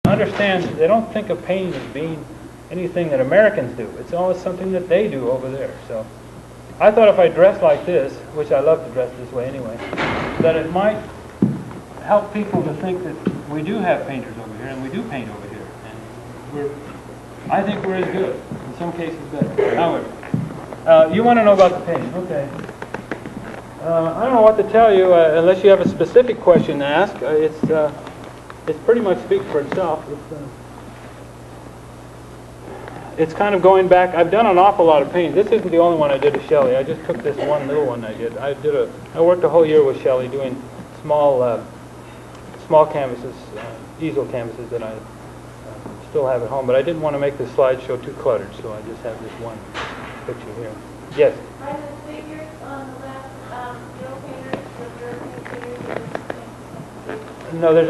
Understand, they don't think of painting as being anything that Americans do. It's always something that they do over there. So I thought if I dressed like this, which I love to dress this way anyway, that it might help people to think that we do have painters over here and we do paint over here. And I think we're as good, in some cases better. However, you want to know about the painting, okay. I don't know what to tell you unless you have a specific question to ask. It's pretty much speaks for itself. It's kind of going back. I've done an awful lot of paintings. This isn't the only one I did with Shelley. I just took this one little one I did. I worked a whole year with Shelley doing small canvases, easel canvases that I still have at home. But I didn't want to make the slideshow too cluttered, so I just have this one picture here. Yes? Are the figures on the left real painters or European figures? No, there's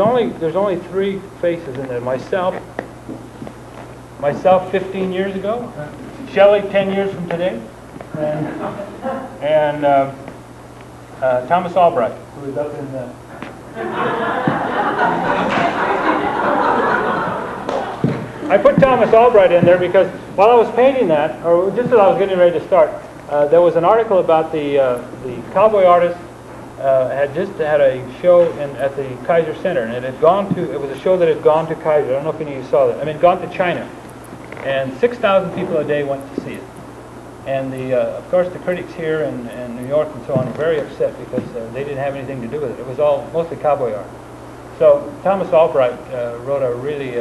only three faces in there. Myself 15 years ago, Shelley 10 years from today, and Thomas Albrecht, who is up in the... I put Thomas Albrecht in there because while I was painting that, or just as I was getting ready to start, there was an article about the cowboy artist had just had a show at the Kaiser Center, and it was a show that had gone to Kaiser. I don't know if any of you saw that. I mean, gone to China. And 6,000 people a day went to see it. And of course, the critics here in New York and so on were very upset because they didn't have anything to do with it. It was all mostly cowboy art. So Thomas Albrecht wrote a really,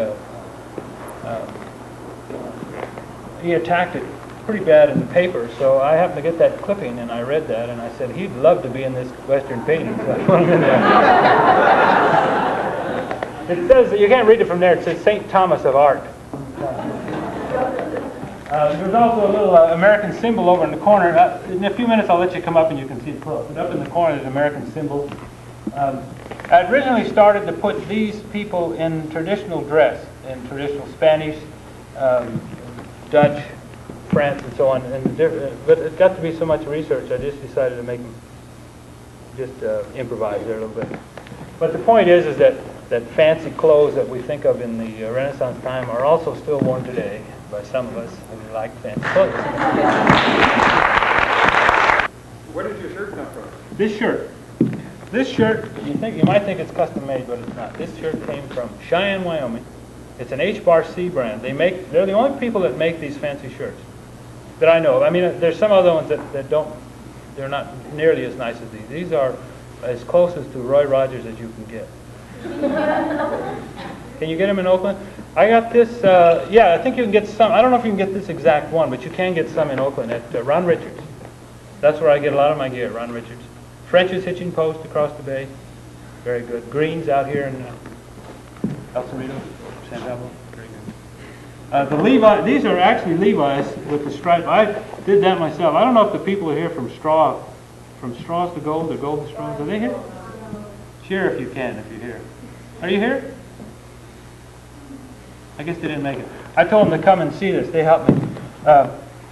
he attacked it pretty bad in the paper. So I happened to get that clipping, and I read that, and I said, he'd love to be in this Western painting. So I put him in there. It says, you can't read it from there, it says St. Thomas of Art. There's also a little American symbol over in the corner. In a few minutes I'll let you come up and you can see it close. But up in the corner there's an American symbol. I originally started to put these people in traditional dress, in traditional Spanish, Dutch, France, and so on. But it got to be so much research, I just decided to make them just improvise there a little bit. But the point is that fancy clothes that we think of in the Renaissance time are also still worn today by some of us who like fancy clothes. Where did your shirt come from? This shirt, you might think it's custom made, but it's not. This shirt came from Cheyenne, Wyoming. It's an H-Bar-C brand. They're the only people that make these fancy shirts that I know of. I mean, there's some other ones that don't. They're not nearly as nice as these. These are as close as to Roy Rogers as you can get. Can you get them in Oakland? I got this, I think you can get some. I don't know if you can get this exact one, but you can get some in Oakland at Ron Richards. That's where I get a lot of my gear, Ron Richards. French's Hitching Post across the bay. Very good. Green's out here in El Cerrito, San Pablo. Very good. The Levi, these are actually Levi's with the stripe. I did that myself. I don't know if the people are here from Straws to Gold or Gold to Straws. Are they here? Share if you can, if you're here. Are you here? I guess they didn't make it. I told them to come and see this. They helped me.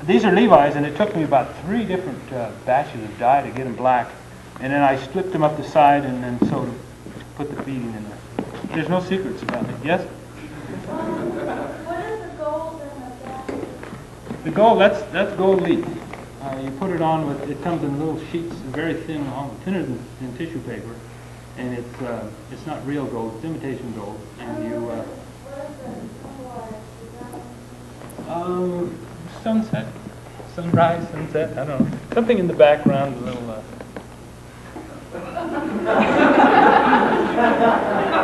These are Levi's, and it took me about 3 different batches of dye to get them black. And then I stripped them up the side and then sewed them, put the beading in there. There's no secrets about it. Yes? What is the gold and the black? The gold, that's gold leaf. You put it on with, it comes in little sheets, very thin, thinner than tissue paper. And it's not real gold, it's imitation gold. And you, sunset, sunrise, sunset, I don't know. Something in the background, a little,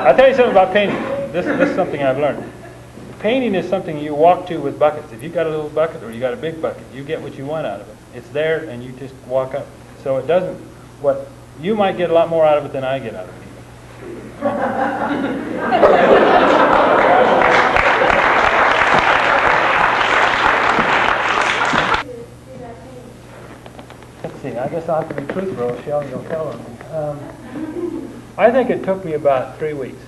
I'll tell you something about painting. This is something I've learned. Painting is something you walk to with buckets. If you got a little bucket or you got a big bucket, you get what you want out of it. It's there and you just walk up. So it doesn't, you might get a lot more out of it than I get out of it. Let's see, I guess I'll have to be truthful, or Shelley will tell on me. I think it took me about 3 weeks,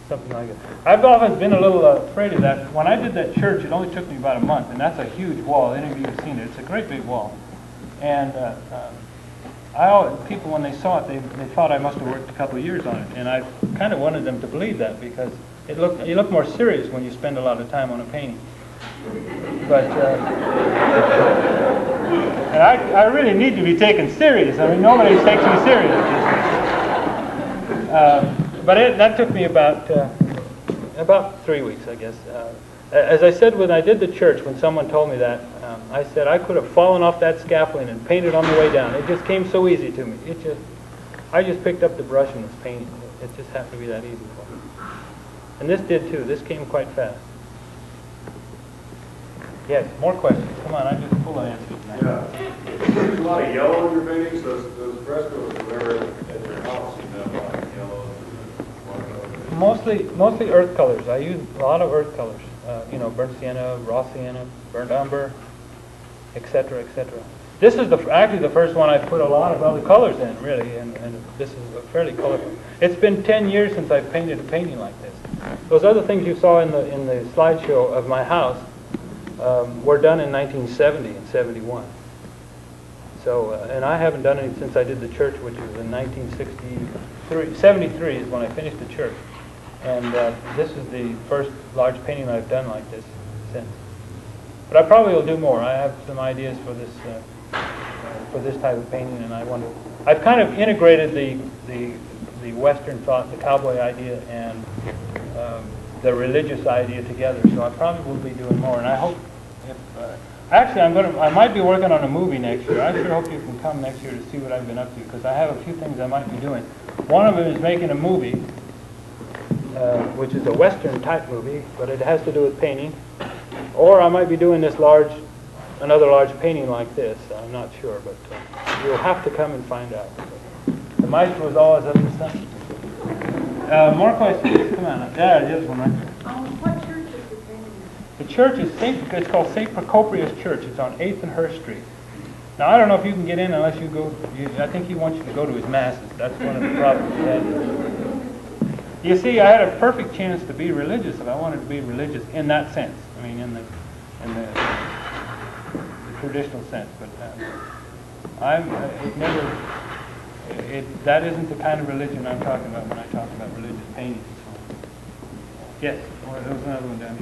something like that. I've often been a little afraid of that. When I did that church, it only took me about a month, and that's a huge wall. Any of you have seen it. It's a great big wall. And people, when they saw it, they thought I must have worked a couple of years on it. And I kind of wanted them to believe that because you look more serious when you spend a lot of time on a painting. But and I really need to be taken serious. I mean, nobody takes me serious. But that took me about 3 weeks, I guess. As I said when I did the church, when someone told me that, I said I could have fallen off that scaffolding and painted on the way down. It just came so easy to me. I just picked up the brush and was painting. It just happened to be that easy for me. And this did too. This came quite fast. Yes, more questions. Come on, I'm just full of answers now. Yeah. There's a lot of yellow in your paintings. Those frescoes were at your house. You know, like yellow. Mostly earth colors. I use a lot of earth colors. Burnt sienna, raw sienna, burnt umber, etc., etc. This is actually the first one I put a lot of other colors in, really, and this is fairly colorful. It's been 10 years since I've painted a painting like this. Those other things you saw in the slideshow of my house were done in 1970 and 71. So, and I haven't done any since I did the church, which was in 1963. 73 is when I finished the church. And this is the first large painting I've done like this since. But I probably will do more. I have some ideas for this type of painting, and I've kind of integrated the Western thought, the cowboy idea, and the religious idea together. So I probably will be doing more. And I hope, actually, I might be working on a movie next year. I sure hope you can come next year to see what I've been up to, because I have a few things I might be doing. One of them is making a movie, which is a Western type movie, but it has to do with painting. Or I might be doing another large painting like this. I'm not sure, but you'll have to come and find out. The Maestro is always up to something. More questions? Come on. There it is one right there. What church is the painting? The church is it's called St. Procopius Church. It's on 8th and Hurst Street. Now, I don't know if you can get in unless you go, I think he wants you to go to his masses. That's one of the problems he had. You see, I had a perfect chance to be religious if I wanted to be religious in that sense. I mean, in the traditional sense. But that isn't the kind of religion I'm talking about when I talk about religious painting. Yes, there was another one down here.